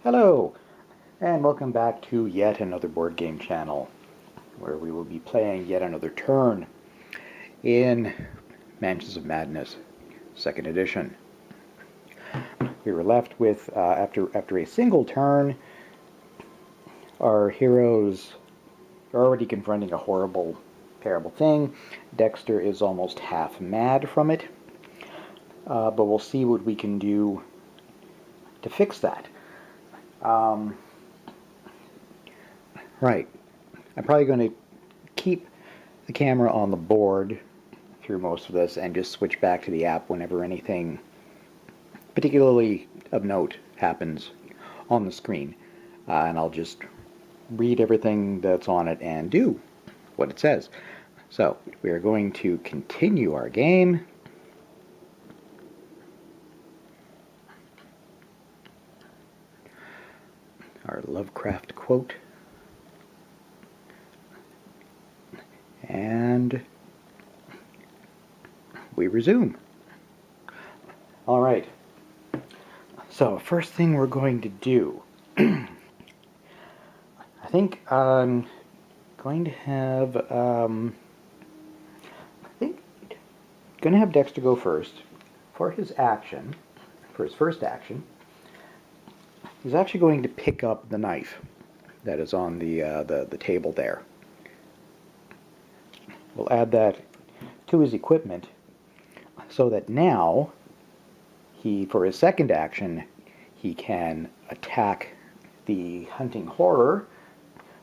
Hello, and welcome back to yet another board game channel, where we will be playing yet another turn in Mansions of Madness, 2nd edition. We were left with, after a single turn, our heroes are already confronting a horrible, terrible thing. Dexter is almost half mad from it, but we'll see what we can do to fix that. Right. I'm probably going to keep the camera on the board through most of this and just switch back to the app whenever anything particularly of note happens on the screen. And I'll just read everything that's on it and do what it says. So, we are going to continue our game. Our Lovecraft quote. And we resume. All right. So, first thing we're going to do, I think I'm going to have, Dexter go first. For his action, for his first action, he's actually going to pick up the knife that is on the table there. We'll add that to his equipment so that now for his second action, he can attack the hunting horror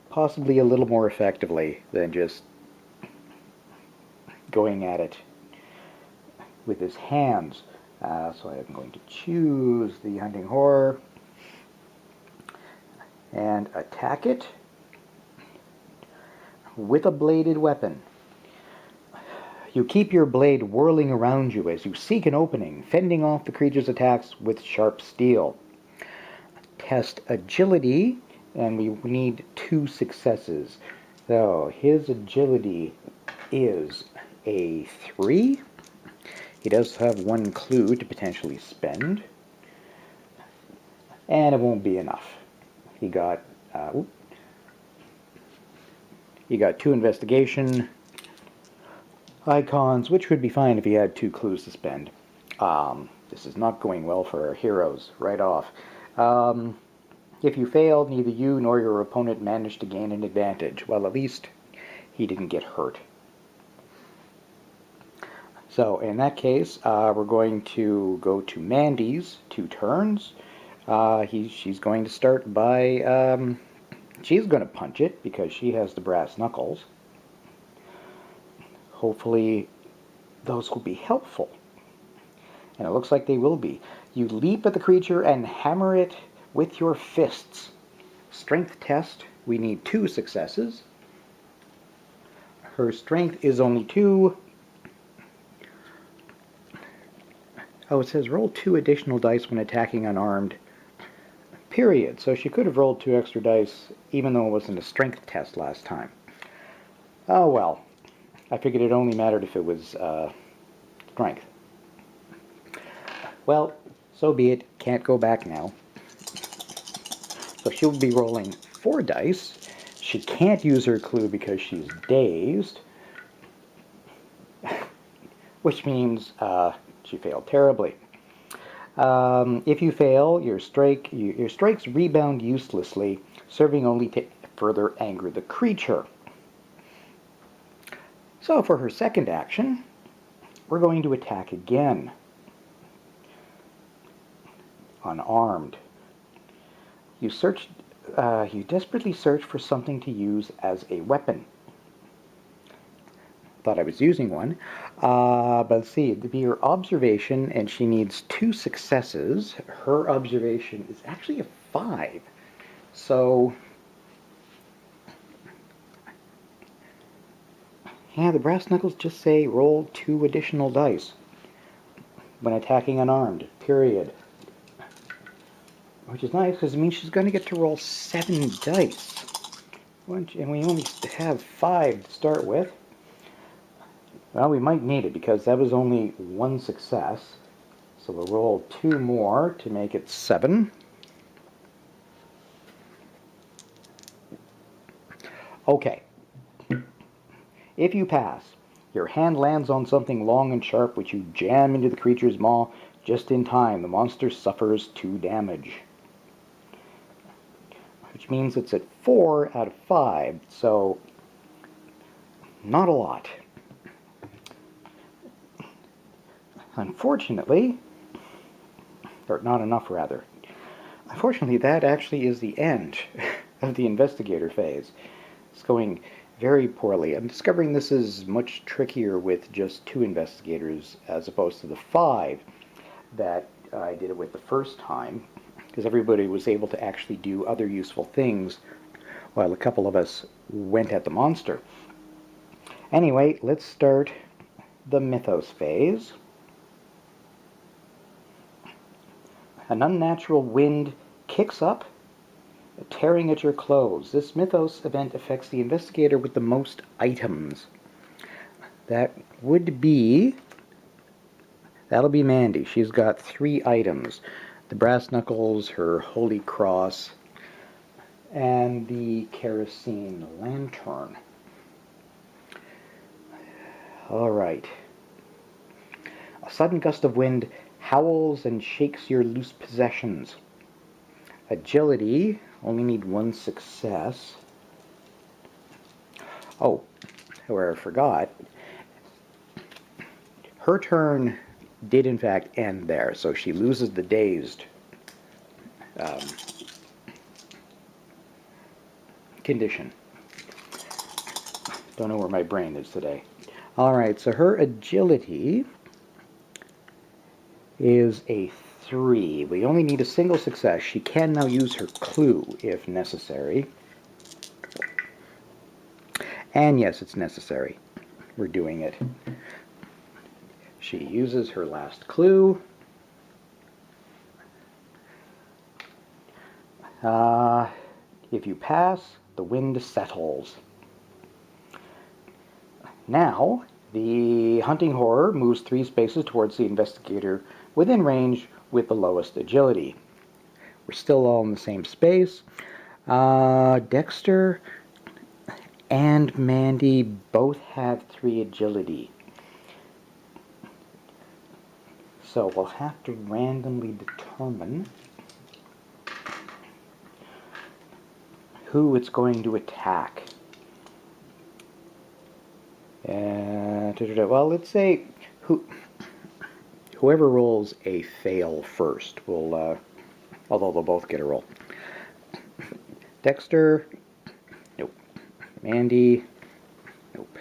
possibly a little more effectively than just going at it with his hands. So I'm going to choose the hunting horror and attack it with a bladed weapon. You keep your blade whirling around you as you seek an opening, fending off the creature's attacks with sharp steel. Test agility, and we need 2 successes. So his agility is a 3. He does have 1 clue to potentially spend, and it won't be enough. He got 2 investigation icons, which would be fine if he had 2 clues to spend. This is not going well for our heroes right off. If you fail, neither you nor your opponent managed to gain an advantage. Well, at least he didn't get hurt. So, in that case, we're going to go to Mandy's 2 turns. She's going to start by... she's going to punch it because she has the brass knuckles. Hopefully those will be helpful. And it looks like they will be. You leap at the creature and hammer it with your fists. Strength test, we need 2 successes. Her strength is only 2. Oh, it says roll 2 additional dice when attacking unarmed. Period. So she could have rolled 2 extra dice even though it wasn't a strength test last time. Oh well. I figured it only mattered if it was strength. Well, so be it. Can't go back now. So she'll be rolling 4 dice. She can't use her clue because she's dazed. Which means she failed terribly. If you fail, your strikes rebound uselessly, serving only to further anger the creature. So for her second action, we're going to attack again. Unarmed. You desperately search for something to use as a weapon. Thought I was using one. But let's see, it'd be her observation, and she needs 2 successes. Her observation is actually a 5. So... yeah, the brass knuckles just say roll 2 additional dice when attacking unarmed, period. Which is nice, because it means she's going to get to roll 7 dice. And we only have 5 to start with. Well, we might need it, because that was only 1 success. So we'll roll 2 more to make it 7. Okay. If you pass, your hand lands on something long and sharp which you jam into the creature's maw just in time. The monster suffers 2 damage. Which means it's at 4 out of 5, so not a lot. Unfortunately, or not enough rather. Unfortunately, that actually is the end of the investigator phase. It's going very poorly. I'm discovering this is much trickier with just 2 investigators as opposed to the 5 that I did it with the first time, because everybody was able to actually do other useful things while a couple of us went at the monster. Anyway, let's start the mythos phase. An unnatural wind kicks up, tearing at your clothes. This mythos event affects the investigator with the most items. That'll be Mandy. She's got 3 items. The brass knuckles, her holy cross, and the kerosene lantern. Alright. A sudden gust of wind howls and shakes your loose possessions. Agility, only need 1 success. Oh, where I forgot, her turn did in fact end there, so she loses the dazed condition. Don't know where my brain is today. Alright, so her agility is a 3. We only need a single success. She can now use her clue if necessary. And yes, it's necessary. We're doing it. She uses her last clue. If you pass, the wind settles. Now, the hunting horror moves 3 spaces towards the investigator within range with the lowest agility. We're still all in the same space. Dexter and Mandy both have 3 agility. So we'll have to randomly determine who it's going to attack. Well, let's say whoever rolls a fail first will, although they'll both get a roll. Dexter, nope. Mandy, nope.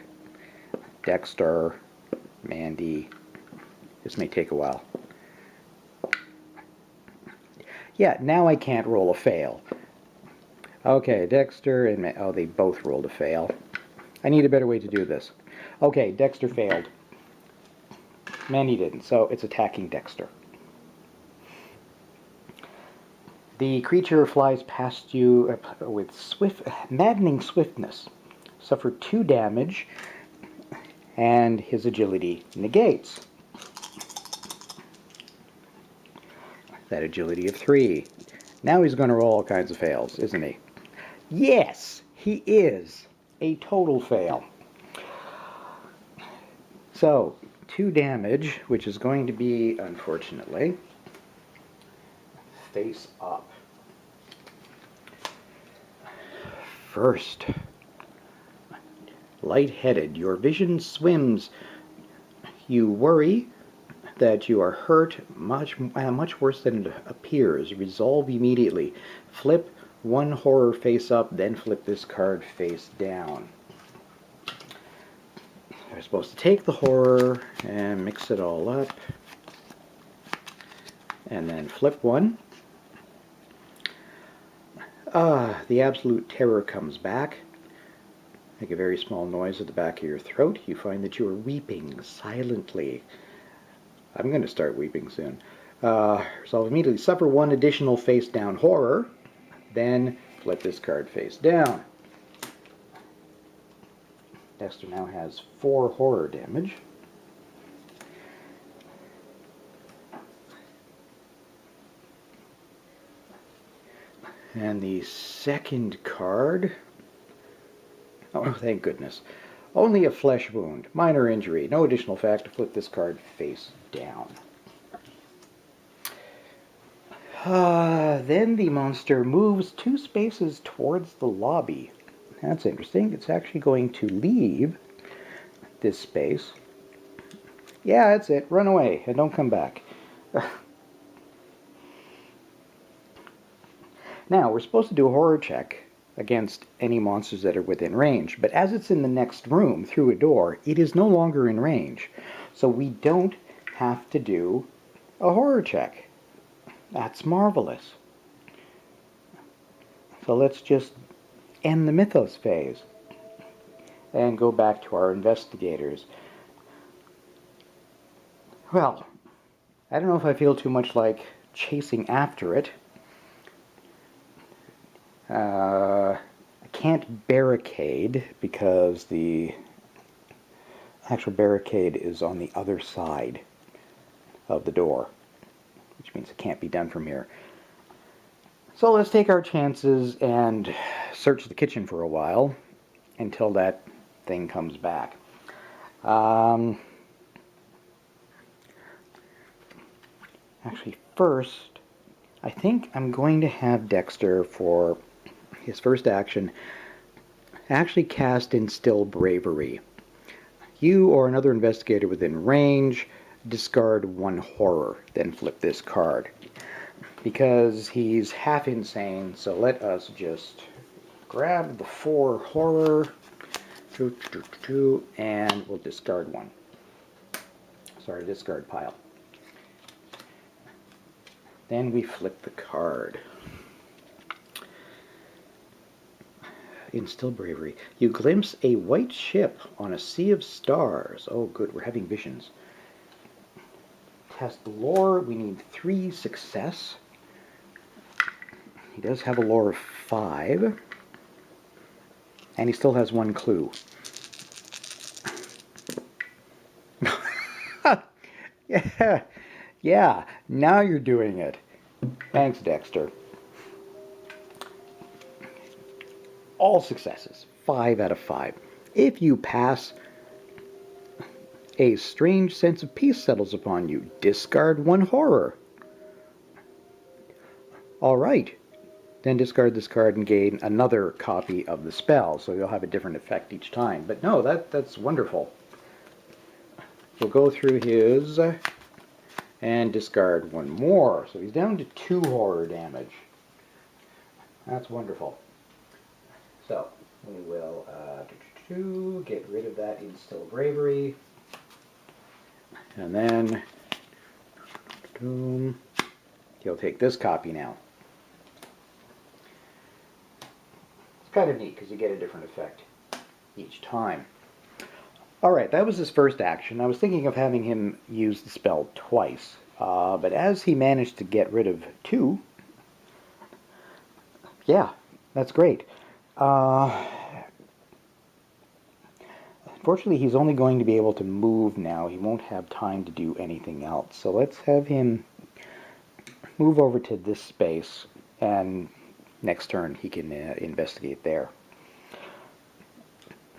Dexter, Mandy. This may take a while. Yeah, now I can't roll a fail. Okay, Dexter and oh, they both rolled a fail. I need a better way to do this. Okay, Dexter failed. Mandy didn't, so it's attacking Dexter. The creature flies past you with maddening swiftness. Suffered 2 damage, and his agility negates. That agility of 3. Now he's going to roll all kinds of fails, isn't he? Yes, he is. A total fail. So, 2 damage, which is going to be, unfortunately, face up. First, lightheaded. Your vision swims. You worry that you are hurt much worse than it appears. Resolve immediately. Flip 1 horror face up, then flip this card face down. You're supposed to take the horror and mix it all up, and then flip 1. The absolute terror comes back. Make a very small noise at the back of your throat. You find that you are weeping silently. I'm going to start weeping soon. Resolve immediately. Suffer 1 additional face down horror, then flip this card face down. Dexter now has 4 horror damage. And the second card Oh, thank goodness. Only a flesh wound. Minor injury. No additional fact to flip this card face down. Then the monster moves 2 spaces towards the lobby. That's interesting. It's actually going to leave this space. Yeah, that's it. Run away and don't come back. Now, we're supposed to do a horror check against any monsters that are within range, but as it's in the next room through a door, it is no longer in range. So we don't have to do a horror check. That's marvelous. So let's just end the Mythos phase and go back to our investigators. Well, I don't know if I feel too much like chasing after it. I can't barricade because the actual barricade is on the other side of the door, which means it can't be done from here. So let's take our chances and search the kitchen for a while until that thing comes back. Actually, first, I think I'm going to have Dexter, for his first action, actually cast Instill Bravery. You or another investigator within range discard 1 horror, then flip this card. Because he's half insane, so let us just grab the 4 horror, and we'll discard 1. Sorry, discard pile. Then we flip the card. Instill Bravery. You glimpse a white ship on a sea of stars. Oh, good, we're having visions. Test lore. We need 3 success. He does have a lore of 5. And he still has 1 clue. Yeah, now you're doing it. Thanks, Dexter. All successes, 5 out of 5. If you pass, a strange sense of peace settles upon you. Discard 1 horror. Alright, then discard this card and gain another copy of the spell, so you'll have a different effect each time. But no, that's wonderful. We'll go through his and discard 1 more. So he's down to 2 horror damage. That's wonderful. So we will get rid of that Instill Bravery. And then he'll take this copy now. It's kind of neat because you get a different effect each time. Alright, that was his first action. I was thinking of having him use the spell twice, but as he managed to get rid of 2, yeah, that's great. Unfortunately, he's only going to be able to move now. He won't have time to do anything else. So let's have him move over to this space, and next turn he can investigate there.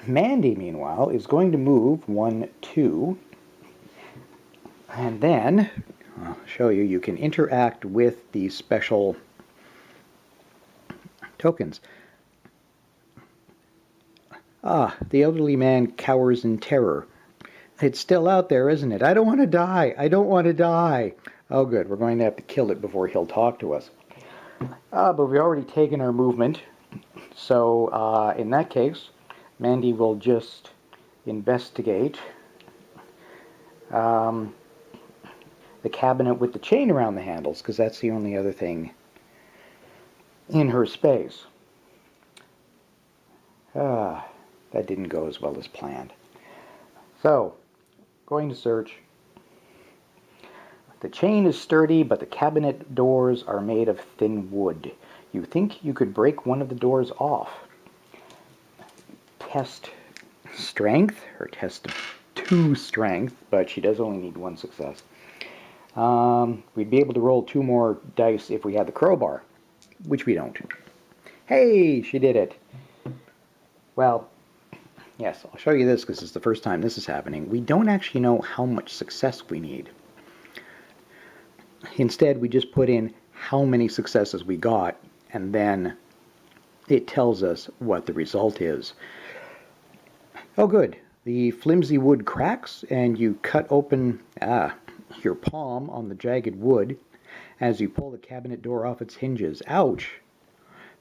Mandy, meanwhile, is going to move 1, 2, and then I'll show you, you can interact with these special tokens. Ah, the elderly man cowers in terror. It's still out there, isn't it? I don't want to die. I don't want to die. Oh, good. We're going to have to kill it before he'll talk to us. But we've already taken our movement. So, in that case, Mandy will just investigate the cabinet with the chain around the handles, because that's the only other thing in her space. That didn't go as well as planned. So, going to search. The chain is sturdy, but the cabinet doors are made of thin wood. You think you could break one of the doors off. Test strength, or test 2 strength, but she does only need 1 success. We'd be able to roll 2 more dice if we had the crowbar, which we don't. Hey, she did it. Well, Yes, I'll show you this because it's the first time this is happening. We don't actually know how much success we need. Instead, we just put in how many successes we got, and then it tells us what the result is. Oh good, the flimsy wood cracks, and you cut open your palm on the jagged wood as you pull the cabinet door off its hinges. Ouch!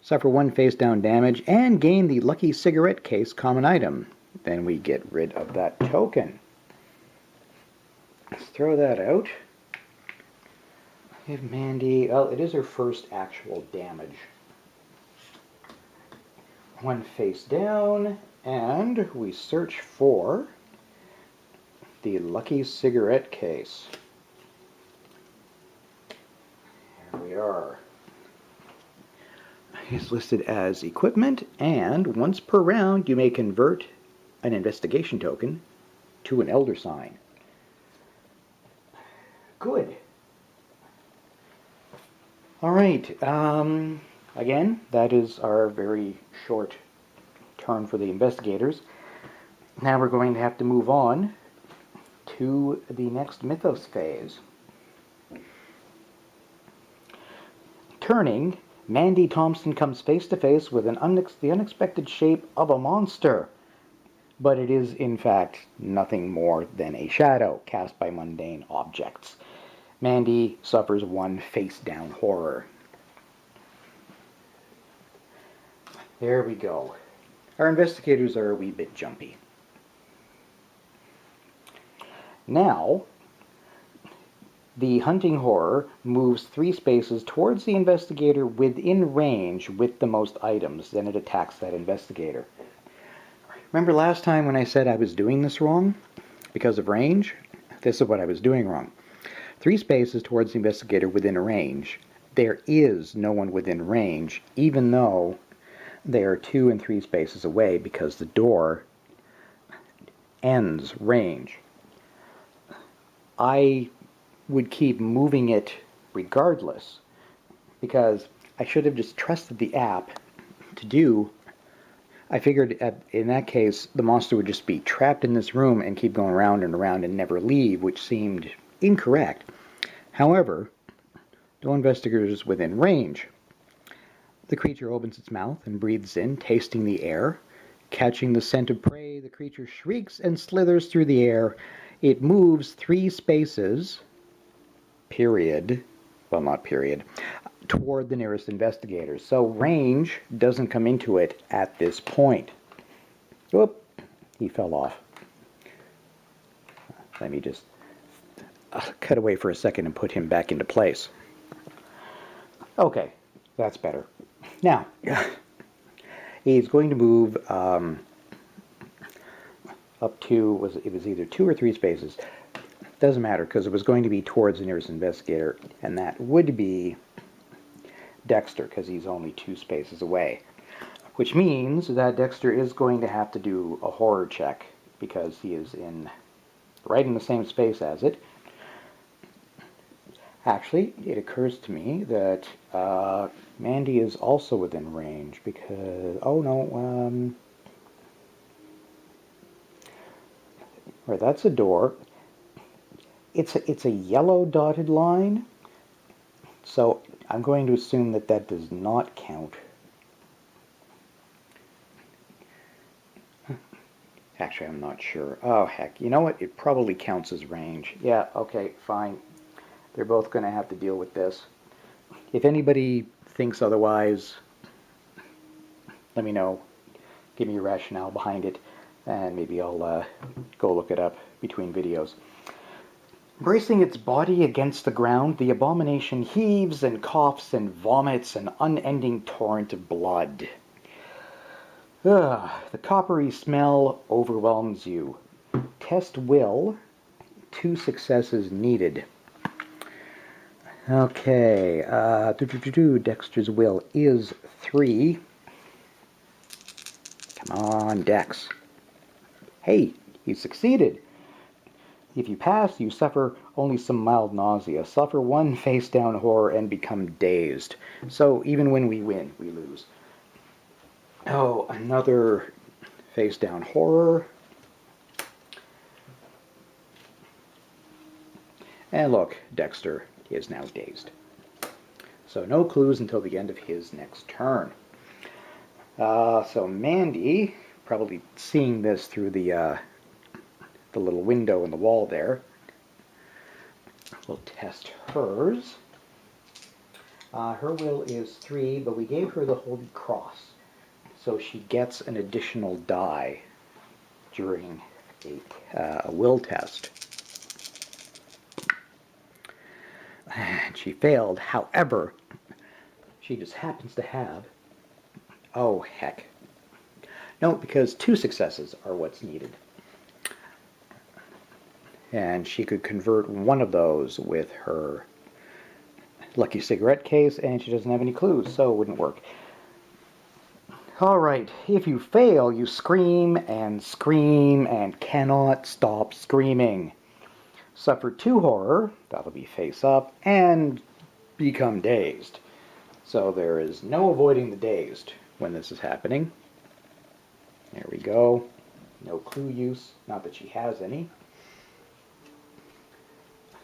Suffer 1 face-down damage, and gain the lucky cigarette case common item. Then we get rid of that token. Let's throw that out. Give Mandy... Well, it is her first actual damage. 1 face down, and we search for the lucky cigarette case. Here we are. It's listed as equipment, and once per round you may convert an investigation token to an elder sign. Good. Alright, again, that is our very short turn for the investigators. Now we're going to have to move on to the next mythos phase. Turning, Mandy Thompson comes face to face with the unexpected shape of a monster. But it is, in fact, nothing more than a shadow cast by mundane objects. Mandy suffers 1 face-down horror. There we go. Our investigators are a wee bit jumpy. Now, the hunting horror moves 3 spaces towards the investigator within range with the most items. Then it attacks that investigator. Remember last time when I said I was doing this wrong because of range? This is what I was doing wrong. 3 spaces towards the investigator within range. There is no one within range, even though they are 2 and 3 spaces away, because the door ends range. I would keep moving it regardless, because I should have just trusted the app to do. I figured in that case the monster would just be trapped in this room and keep going around and around and never leave, which seemed incorrect. However, no investigators within range. The creature opens its mouth and breathes in, tasting the air. Catching the scent of prey, the creature shrieks and slithers through the air. It moves 3 spaces, period, well, not period, toward the nearest investigators. So range doesn't come into it at this point. Whoop, he fell off. Let me just cut away for a second and put him back into place. Okay, that's better. Now, he's going to move up to, it was either 2 or 3 spaces. Doesn't matter, because it was going to be towards the nearest investigator, and that would be Dexter, because he's only 2 spaces away. Which means that Dexter is going to have to do a horror check, because he is right in the same space as it. Actually, it occurs to me that Mandy is also within range, because, oh no, right, that's a door. It's a yellow dotted line, so I'm going to assume that that does not count. Actually, I'm not sure. Oh, heck. You know what? It probably counts as range. Yeah, okay, fine. They're both going to have to deal with this. If anybody thinks otherwise, let me know. Give me a rationale behind it, and maybe I'll go look it up between videos. Bracing its body against the ground, the abomination heaves and coughs and vomits an unending torrent of blood. Ugh, the coppery smell overwhelms you. Test will. 2 successes needed. Okay, Dexter's will is 3. Come on, Dex. Hey, you succeeded. If you pass, you suffer only some mild nausea, suffer 1 face-down horror, and become dazed. So even when we win, we lose. Oh, another face down horror. And look, Dexter is now dazed. So no clues until the end of his next turn. So Mandy, probably seeing this through the little window in the wall there, will test hers. Her will is 3, but we gave her the Holy Cross, so she gets an additional die during a will test. And she failed. However, she just happens to have... Oh, heck. No, because 2 successes are what's needed. And she could convert one of those with her lucky cigarette case, and she doesn't have any clues, so it wouldn't work. Alright, if you fail, you scream and cannot stop screaming. Suffer 2 horror, that'll be face up, and become dazed. So there is no avoiding the dazed when this is happening. There we go. No clue use, not that she has any.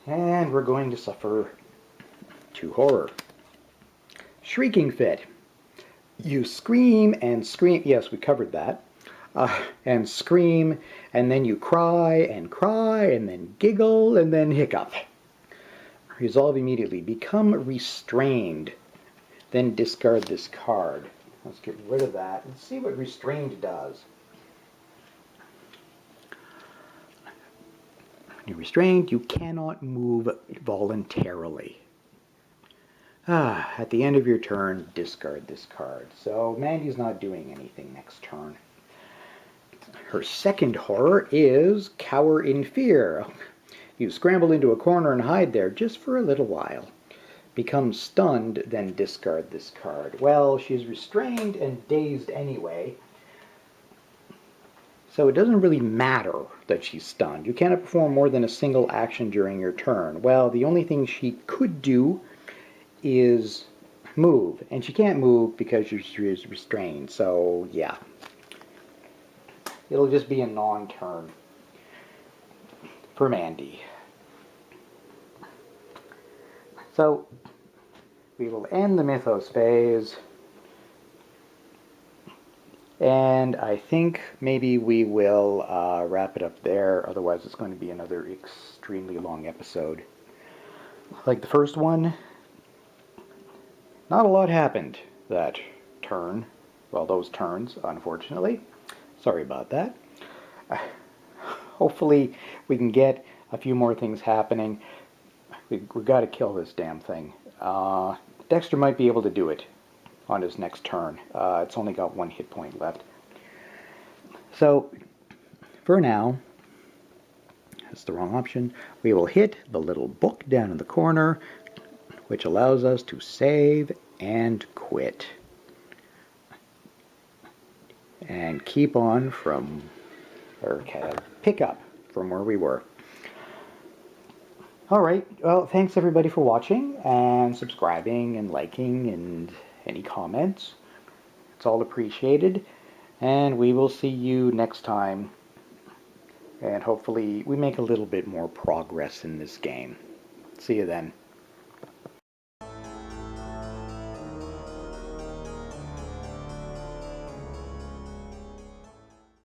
And we're going to suffer 2 horror. Shrieking fit. You scream and scream. Yes, we covered that. And scream, and then you cry, and then giggle, and then hiccup. Resolve immediately. Become restrained. Then discard this card. Let's get rid of that and see what restrained does. When you're restrained, you cannot move voluntarily. At the end of your turn, discard this card. So Mandy's not doing anything next turn. Her second horror is Cower in Fear. You scramble into a corner and hide there just for a little while. Become stunned, then discard this card. Well, she's restrained and dazed anyway, so it doesn't really matter that she's stunned. You cannot perform more than a single action during your turn. Well, the only thing she could do is move, and she can't move because she is restrained, so yeah. It'll just be a non-turn for Mandy. So, we will end the Mythos phase, and I think maybe we will wrap it up there, otherwise it's going to be another extremely long episode. Like the first one, not a lot happened that turn, well, those turns, unfortunately. Sorry about that. Hopefully we can get a few more things happening. We've got to kill this damn thing. Dexter might be able to do it on his next turn. It's only got 1 hit point left. So, for now, that's the wrong option. We will hit the little book down in the corner, which allows us to save and quit. And keep on from, or pick up from where we were. Alright, well, thanks everybody for watching, and subscribing, and liking, and any comments. It's all appreciated, and we will see you next time, and hopefully we make a little bit more progress in this game. See you then.